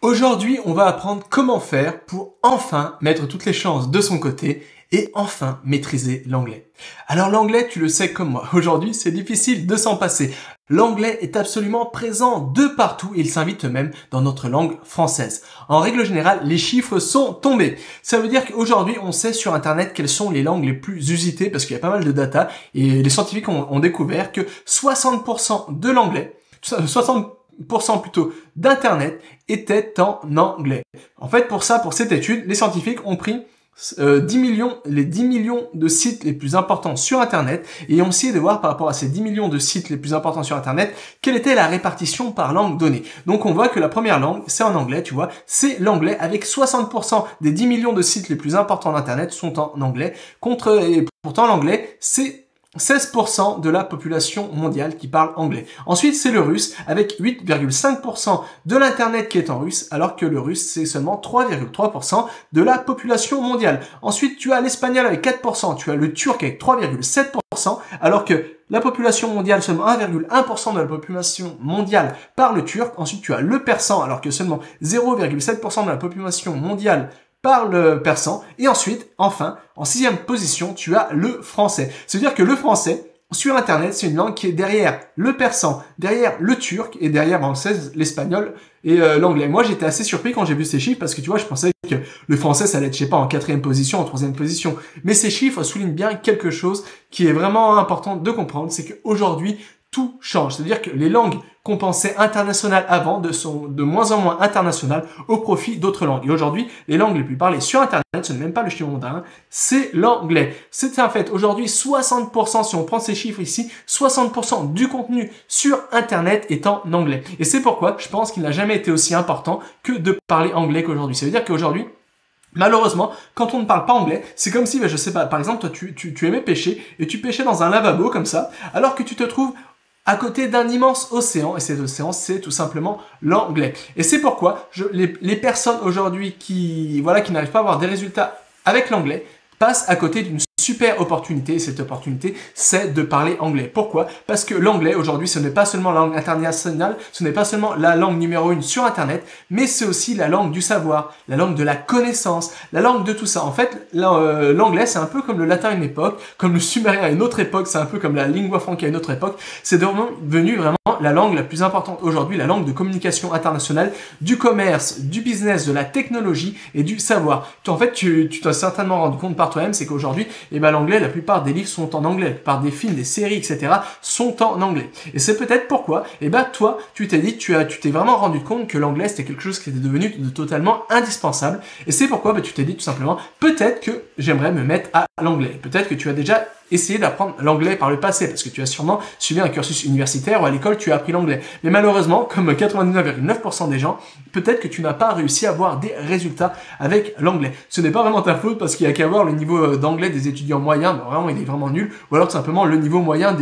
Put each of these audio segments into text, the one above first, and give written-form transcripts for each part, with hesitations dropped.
Aujourd'hui, on va apprendre comment faire pour enfin mettre toutes les chances de son côté et enfin maîtriser l'anglais. Alors l'anglais, tu le sais comme moi, aujourd'hui c'est difficile de s'en passer. L'anglais est absolument présent de partout et il s'invite même dans notre langue française. En règle générale, les chiffres sont tombés. Ça veut dire qu'aujourd'hui, on sait sur Internet quelles sont les langues les plus usitées parce qu'il y a pas mal de data et les scientifiques ont découvert que 60% de l'anglais, 60% plutôt d'Internet était en anglais. En fait, pour cette étude, les scientifiques ont pris 10 millions de sites les plus importants sur Internet et ont essayé de voir par rapport à ces 10 millions de sites les plus importants sur Internet, quelle était la répartition par langue donnée. Donc on voit que la première langue, c'est en anglais, tu vois, c'est l'anglais avec 60% des 10 millions de sites les plus importants d'Internet sont en anglais, et pourtant l'anglais, c'est 16% de la population mondiale qui parle anglais. Ensuite, c'est le russe avec 8,5% de l'internet qui est en russe, alors que le russe, c'est seulement 3,3% de la population mondiale. Ensuite, tu as l'espagnol avec 4%, tu as le turc avec 3,7%, alors que la population mondiale, seulement 1,1% de la population mondiale parle turc. Ensuite, tu as le persan, alors que seulement 0,7% de la population mondiale parle persan. Et ensuite, enfin, en sixième position, tu as le français. C'est-à-dire que le français, sur Internet, c'est une langue qui est derrière le persan, derrière le turc et derrière, on le sait, l'espagnol et l'anglais. Moi, j'étais assez surpris quand j'ai vu ces chiffres parce que tu vois, je pensais que le français, ça allait être, je sais pas, en quatrième position, en troisième position. Mais ces chiffres soulignent bien quelque chose qui est vraiment important de comprendre, c'est qu'aujourd'hui, tout change. C'est-à-dire que les langues qu'on pensait internationales avant sont de moins en moins internationales au profit d'autres langues. Et aujourd'hui, les langues les plus parlées sur Internet, ce n'est même pas le chinois mandarin, c'est l'anglais. C'est un fait. Aujourd'hui, 60%, si on prend ces chiffres ici, 60% du contenu sur Internet est en anglais. Et c'est pourquoi je pense qu'il n'a jamais été aussi important que de parler anglais qu'aujourd'hui. Ça veut dire qu'aujourd'hui, malheureusement, quand on ne parle pas anglais, c'est comme si, je sais pas, par exemple, toi, tu aimais pêcher et tu pêchais dans un lavabo comme ça, alors que tu te trouves à côté d'un immense océan, et cet océan, c'est tout simplement l'anglais. Et c'est pourquoi les personnes aujourd'hui qui n'arrivent pas à avoir des résultats avec l'anglais passent à côté d'une super opportunité, et cette opportunité, c'est de parler anglais. Pourquoi? Parce que l'anglais, aujourd'hui, ce n'est pas seulement la langue internationale, ce n'est pas seulement la langue numéro 1 sur Internet, mais c'est aussi la langue du savoir, la langue de la connaissance, la langue de tout ça. En fait, l'anglais, c'est un peu comme le latin à une époque, comme le sumérien à une autre époque, c'est un peu comme la lingua franca à une autre époque. C'est devenu vraiment la langue la plus importante aujourd'hui, la langue de communication internationale, du commerce, du business, de la technologie et du savoir. En fait, tu t'as certainement rendu compte par toi-même, c'est qu'aujourd'hui, l'anglais, la plupart des livres sont en anglais, la plupart des films, des séries, etc. sont en anglais. Et c'est peut-être pourquoi, toi, tu t'es dit, tu t'es vraiment rendu compte que l'anglais, c'était quelque chose qui était devenu totalement indispensable. Et c'est pourquoi, tu t'es dit tout simplement, peut-être que j'aimerais me mettre à l'anglais. Peut-être que tu as déjà essayé d'apprendre l'anglais par le passé, parce que tu as sûrement suivi un cursus universitaire ou à l'école, tu as appris l'anglais. Mais malheureusement, comme 99,9% des gens, peut-être que tu n'as pas réussi à avoir des résultats avec l'anglais. Ce n'est pas vraiment ta faute, parce qu'il y a qu'à voir le niveau d'anglais des étudiants moyens, vraiment, il est vraiment nul, ou alors tout simplement le niveau moyen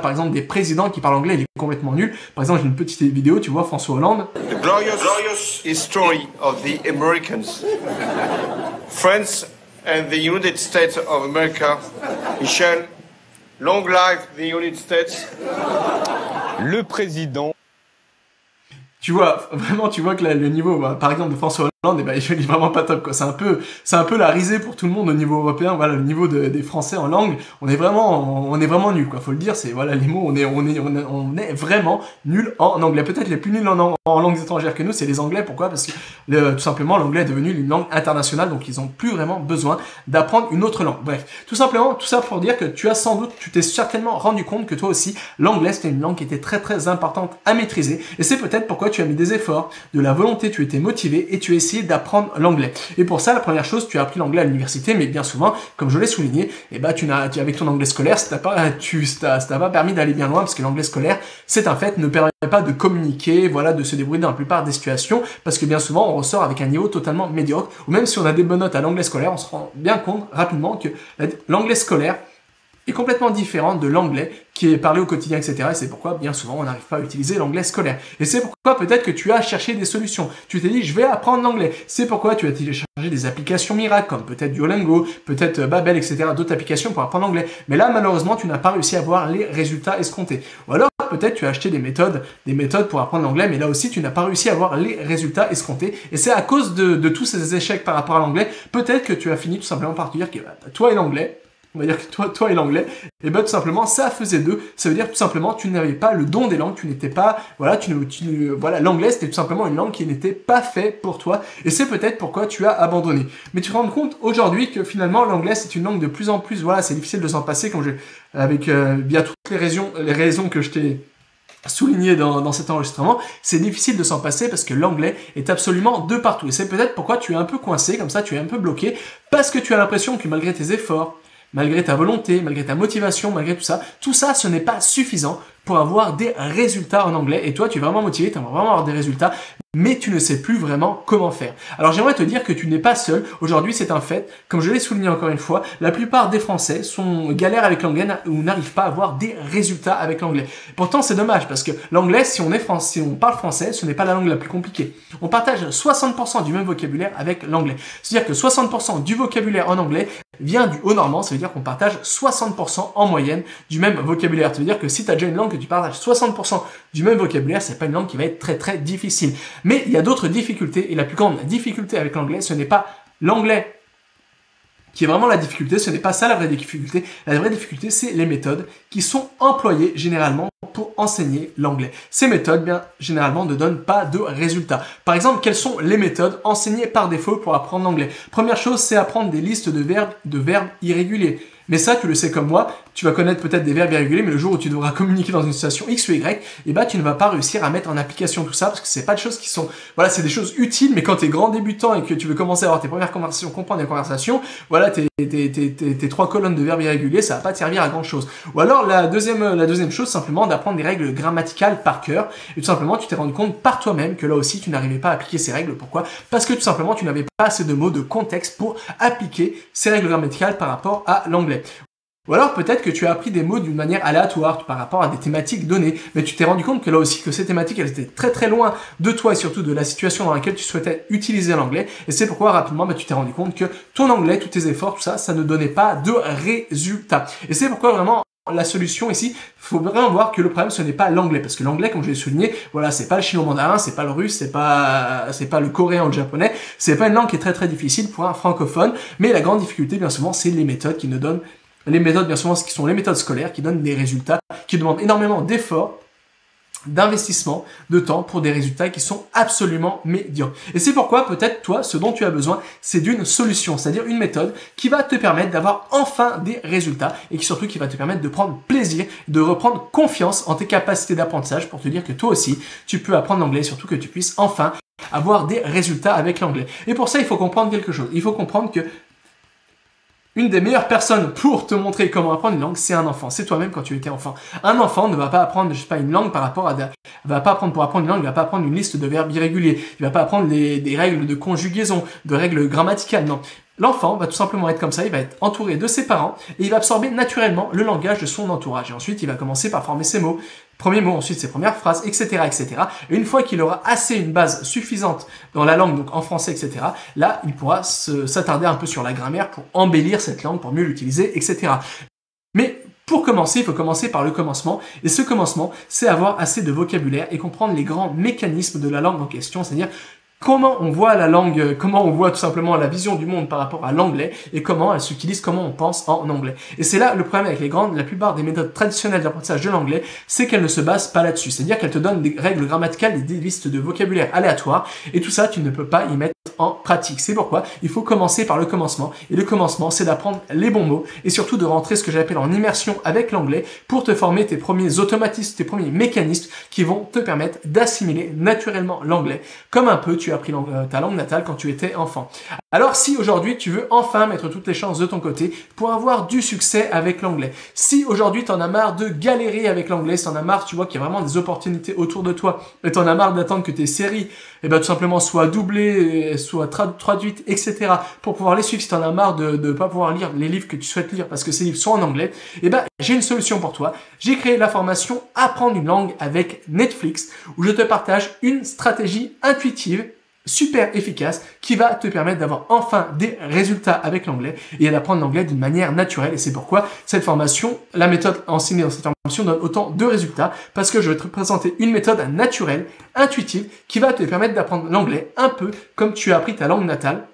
par exemple, des présidents qui parlent anglais, il est complètement nul. Par exemple, j'ai une petite vidéo, tu vois, François Hollande. The glorious history of the Americans. France and the United States of America. Michel, long live the United States. Le président. Tu vois, vraiment, que le niveau, par exemple, de François Hollande, il est vraiment pas top, quoi. C'est un peu la risée pour tout le monde au niveau européen. Voilà, le niveau des Français en langue, on est vraiment nul, quoi. Faut le dire, les mots, on est vraiment nul en anglais. Peut-être les plus nuls en langues étrangères que nous, c'est les Anglais. Pourquoi? Parce que, tout simplement, l'anglais est devenu une langue internationale, donc ils ont plus vraiment besoin d'apprendre une autre langue. Bref. Tout simplement, tout ça pour dire que tu t'es certainement rendu compte que toi aussi, l'anglais, c'était une langue qui était très, très importante à maîtriser. Et c'est peut-être pourquoi tu as mis des efforts, de la volonté, tu étais motivé et tu as essayé d'apprendre l'anglais. Et pour ça, la première chose, tu as appris l'anglais à l'université, mais bien souvent, comme je l'ai souligné, avec ton anglais scolaire, ça t'a pas permis d'aller bien loin, parce que l'anglais scolaire, c'est un fait, ne permet pas de communiquer, de se débrouiller dans la plupart des situations, parce que bien souvent, on ressort avec un niveau totalement médiocre, ou même si on a des bonnes notes à l'anglais scolaire, on se rend bien compte rapidement que l'anglais scolaire est complètement différent de l'anglais qui est parlé au quotidien, etc. Et c'est pourquoi, bien souvent, on n'arrive pas à utiliser l'anglais scolaire. Et c'est pourquoi peut-être que tu as cherché des solutions. Tu t'es dit, je vais apprendre l'anglais. C'est pourquoi tu as téléchargé des applications miracles, comme peut-être Duolingo, peut-être Babel, etc., d'autres applications pour apprendre l'anglais. Mais là, malheureusement, tu n'as pas réussi à avoir les résultats escomptés. Ou alors, peut-être tu as acheté des méthodes pour apprendre l'anglais, mais là aussi tu n'as pas réussi à avoir les résultats escomptés. Et c'est à cause de tous ces échecs par rapport à l'anglais, peut-être que tu as fini tout simplement par te dire que toi et l'anglais, on va dire que toi et l'anglais, et ben tout simplement ça faisait deux. Ça veut dire tout simplement tu n'avais pas le don des langues, tu n'étais pas, voilà, voilà, l'anglais c'était tout simplement une langue qui n'était pas faite pour toi, et c'est peut-être pourquoi tu as abandonné. Mais tu te rends compte aujourd'hui que finalement l'anglais c'est une langue de plus en plus, voilà, c'est difficile de s'en passer avec via toutes les raisons que je t'ai souligné dans cet enregistrement, c'est difficile de s'en passer parce que l'anglais est absolument de partout. Et c'est peut-être pourquoi tu es un peu coincé, comme ça tu es un peu bloqué, parce que tu as l'impression que malgré tes efforts, malgré ta volonté, malgré ta motivation, malgré tout ça, ce n'est pas suffisant pour avoir des résultats en anglais. Et toi, tu es vraiment motivé, tu aimerais vraiment avoir des résultats, mais tu ne sais plus vraiment comment faire. Alors j'aimerais te dire que tu n'es pas seul. Aujourd'hui, c'est un fait. Comme je l'ai souligné encore une fois, la plupart des Français galèrent avec l'anglais ou n'arrivent pas à avoir des résultats avec l'anglais. Pourtant, c'est dommage parce que l'anglais, si on parle français, ce n'est pas la langue la plus compliquée. On partage 60% du même vocabulaire avec l'anglais. C'est-à-dire que 60% du vocabulaire en anglais vient du haut normand, ça veut dire qu'on partage 60% en moyenne du même vocabulaire. Ça veut dire que si tu as déjà une langue que tu partages 60% du même vocabulaire, c'est pas une langue qui va être très très difficile. Mais il y a d'autres difficultés, et la plus grande difficulté avec l'anglais, ce n'est pas l'anglais qui est vraiment la difficulté, ce n'est pas ça la vraie difficulté. La vraie difficulté, c'est les méthodes qui sont employées généralement pour enseigner l'anglais. Ces méthodes, bien, généralement, ne donnent pas de résultats. Par exemple, quelles sont les méthodes enseignées par défaut pour apprendre l'anglais? Première chose, c'est apprendre des listes de verbes irréguliers. Mais ça, tu le sais comme moi, tu vas connaître peut-être des verbes irréguliers, mais le jour où tu devras communiquer dans une situation X ou Y, eh ben, tu ne vas pas réussir à mettre en application tout ça, parce que c'est pas des choses qui sont, voilà, c'est des choses utiles, mais quand tu es grand débutant et que tu veux commencer à avoir tes premières conversations, comprendre les conversations, voilà, tes 3 colonnes de verbes irréguliers, ça va pas te servir à grand chose. Ou alors, la deuxième chose, simplement, d'apprendre des règles grammaticales par cœur, et tout simplement, tu t'es rendu compte par toi-même que là aussi, tu n'arrivais pas à appliquer ces règles. Pourquoi? Parce que tout simplement, tu n'avais pas assez de mots, de contexte pour appliquer ces règles grammaticales par rapport à l'anglais. Ou alors peut-être que tu as appris des mots d'une manière aléatoire par rapport à des thématiques données, mais tu t'es rendu compte que là aussi que ces thématiques elles étaient très très loin de toi et surtout de la situation dans laquelle tu souhaitais utiliser l'anglais, et c'est pourquoi rapidement tu t'es rendu compte que ton anglais, tous tes efforts, tout ça, ça ne donnait pas de résultats. Et c'est pourquoi vraiment la solution ici, faut vraiment voir que le problème ce n'est pas l'anglais, parce que l'anglais, comme je l'ai souligné, voilà, c'est pas le chinois mandarin, c'est pas le russe, c'est pas le coréen ou le japonais, c'est pas une langue qui est très très difficile pour un francophone, mais la grande difficulté bien souvent c'est les méthodes qui nous donnent. Les méthodes, bien souvent, qui sont les méthodes scolaires, qui donnent des résultats, qui demandent énormément d'efforts, d'investissement, de temps pour des résultats qui sont absolument médiocres. Et c'est pourquoi, peut-être, toi, ce dont tu as besoin, c'est d'une solution, c'est-à-dire une méthode qui va te permettre d'avoir enfin des résultats et qui surtout qui va te permettre de prendre plaisir, de reprendre confiance en tes capacités d'apprentissage pour te dire que toi aussi, tu peux apprendre l'anglais et surtout que tu puisses enfin avoir des résultats avec l'anglais. Et pour ça, il faut comprendre quelque chose. Il faut comprendre que une des meilleures personnes pour te montrer comment apprendre une langue, c'est un enfant. C'est toi-même quand tu étais enfant. Un enfant ne va pas apprendre, je sais pas, une langue par rapport à va pas apprendre pour apprendre une langue, il va pas apprendre une liste de verbes irréguliers. Il va pas apprendre des règles de conjugaison, de règles grammaticales, non. L'enfant va tout simplement être comme ça, il va être entouré de ses parents et il va absorber naturellement le langage de son entourage. Et ensuite, il va commencer par former ses mots, premiers mots, ensuite ses premières phrases, etc., etc. Et une fois qu'il aura assez une base suffisante dans la langue, donc en français, etc., là, il pourra s'attarder un peu sur la grammaire pour embellir cette langue, pour mieux l'utiliser, etc. Mais pour commencer, il faut commencer par le commencement. Et ce commencement, c'est avoir assez de vocabulaire et comprendre les grands mécanismes de la langue en question, c'est-à-dire comment on voit la langue, comment on voit tout simplement la vision du monde par rapport à l'anglais et comment elle s'utilise, comment on pense en anglais. Et c'est là le problème avec la plupart des méthodes traditionnelles d'apprentissage de l'anglais, c'est qu'elles ne se basent pas là-dessus. C'est-à-dire qu'elles te donnent des règles grammaticales et des listes de vocabulaire aléatoires et tout ça, tu ne peux pas y mettre en pratique. C'est pourquoi il faut commencer par le commencement. Et le commencement, c'est d'apprendre les bons mots et surtout de rentrer ce que j'appelle en immersion avec l'anglais pour te former tes premiers automatismes, tes premiers mécanismes qui vont te permettre d'assimiler naturellement l'anglais comme un peu tu as appris ta langue natale quand tu étais enfant. Alors si aujourd'hui tu veux enfin mettre toutes les chances de ton côté pour avoir du succès avec l'anglais, si aujourd'hui tu en as marre de galérer avec l'anglais, si tu en as marre, tu vois qu'il y a vraiment des opportunités autour de toi et tu en as marre d'attendre que tes séries tout simplement soient doublées, soient traduites, etc. pour pouvoir les suivre, si tu en as marre de ne pas pouvoir lire les livres que tu souhaites lire parce que ces livres sont en anglais, j'ai une solution pour toi. J'ai créé la formation Apprendre une langue avec Netflix où je te partage une stratégie intuitive super efficace qui va te permettre d'avoir enfin des résultats avec l'anglais et d'apprendre l'anglais d'une manière naturelle. Et c'est pourquoi cette formation, la méthode enseignée dans cette formation donne autant de résultats, parce que je vais te présenter une méthode naturelle, intuitive, qui va te permettre d'apprendre l'anglais un peu comme tu as appris ta langue natale.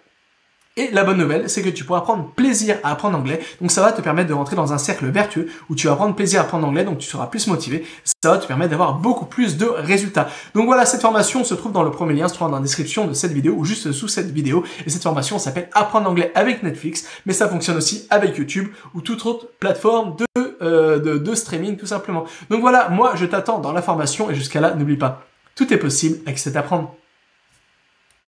Et la bonne nouvelle, c'est que tu pourras prendre plaisir à apprendre l'anglais. Donc ça va te permettre de rentrer dans un cercle vertueux où tu vas prendre plaisir à apprendre l'anglais, donc tu seras plus motivé. Ça va te permettre d'avoir beaucoup plus de résultats. Donc voilà, cette formation se trouve dans le premier lien, se trouve dans la description de cette vidéo ou juste sous cette vidéo. Et cette formation s'appelle Apprendre l'anglais avec Netflix, mais ça fonctionne aussi avec YouTube ou toute autre plateforme de streaming tout simplement. Donc voilà, moi je t'attends dans la formation et jusqu'à là, n'oublie pas, tout est possible avec cet apprendre.